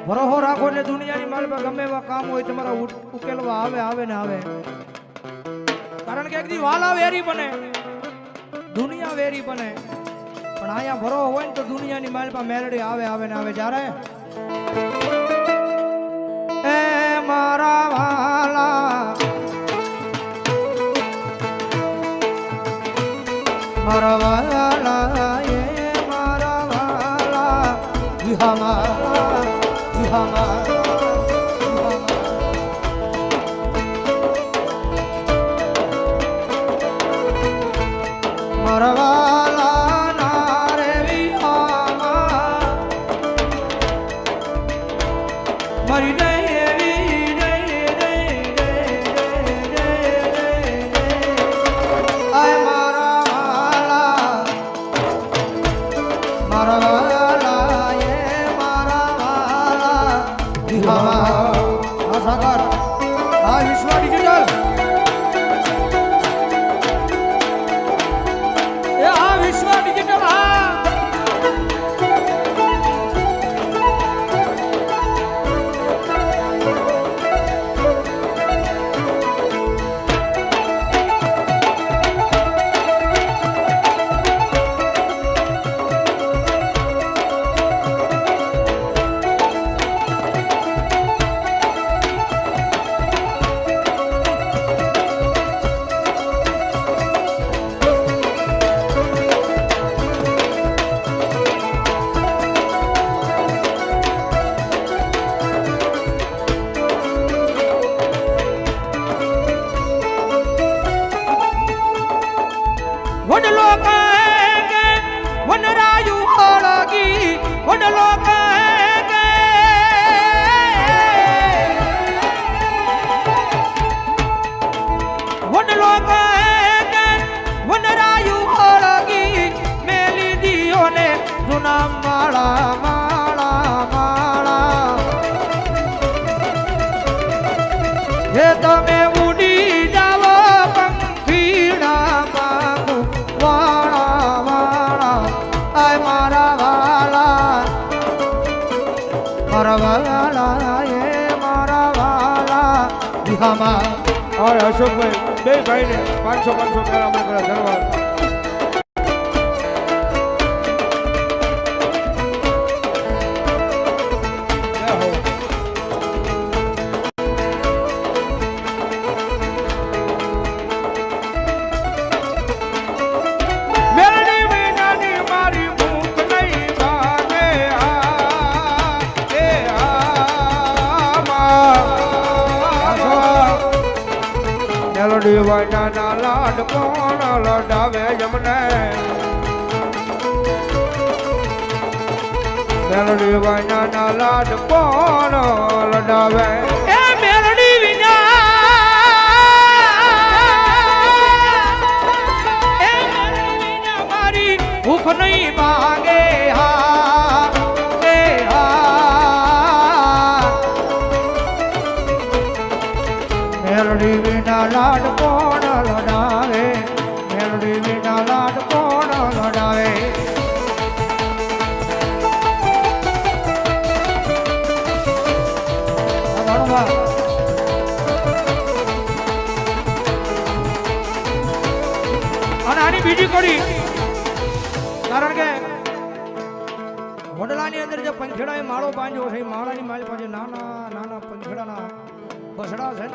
ભરોહો રાખો એટલે દુનિયાની માલ પર ગમે એવા કામ હોય તમારા ઉકેલવા આવે ને આવે. કારણ કે એકદી વાલા વેરી બને, દુનિયા વેરી બને, પણ અહીંયા ભરોહો હોય ને તો દુનિયાની માલ પર મેલડી આવે ને આવે. જ્યારે એ મારા વાલા મારા વાલા એ મારા વાલા વિહામા વિહામા મારા વાલા ના રે વિહામા મારી વડલો કહે વનરાયુ ઓળગી વડલો કહે વડલો કહે વનરાયુ ઓળગી મેલી દિયો ને જૂના માળા માળા માળા હે તમે ઉડી જાવો પંખીડા વાળા વાળા આય મારા વાલા એ મારા વાલા વિહામા. और अशोकભાઈ બે ભાઈને 500 કરામણ કરે ધન્યવાદ. વાના લાડ કોણ લડાવે જમને મેલડી વાના લાડ કોણ લડાવે એ મેલડી વિના મારી ભૂખ નહીં ભાગે. હા એ હા મેલડી વિના લાડ કોણ લડાવે મેલડી વિના લાડ કોણ લડાવે. અને આની બીજી કડી કારણ કે વડલાની અંદર જે પંખેડાએ માળો બાંધ્યો છે માળાની માળી પાસે નાના નાના પંખેડાના બસડા છે.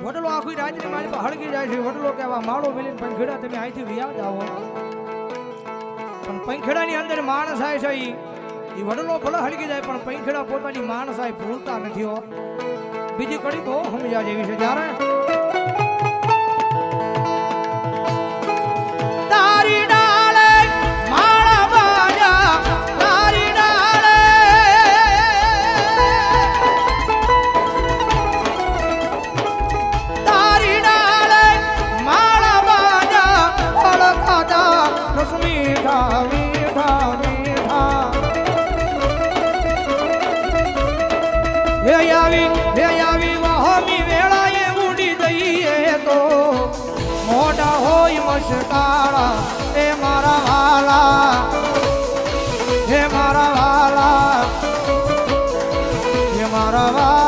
વડલો આખી રાતની મારી પર હળગી જાય છે. વડલો કેવા માળો મિલીને પંખેડા તમે અહીંથી વ્યાજ આવો પણ પંખેડાની અંદર માણસ આવે છે એ વડલો ભલે હળગી જાય પણ પંખેડા પોતાની માણસ આવે ભૂલતા નથી હો. બીજી કડી બહુ સમજ્યા જેવી છે. જ્યારે તારી ડાળે માળા બાજા તારી ડાળે તારી ડાળે માળા બાજા અળખાતા રસ મીઠા મીઠા મીઠા હે આવી વાહમી વેળાએ ઉડી જઈએ તો મોઢા હોય મસ્કાળા એ મારા વાલા હે મારા મારા વા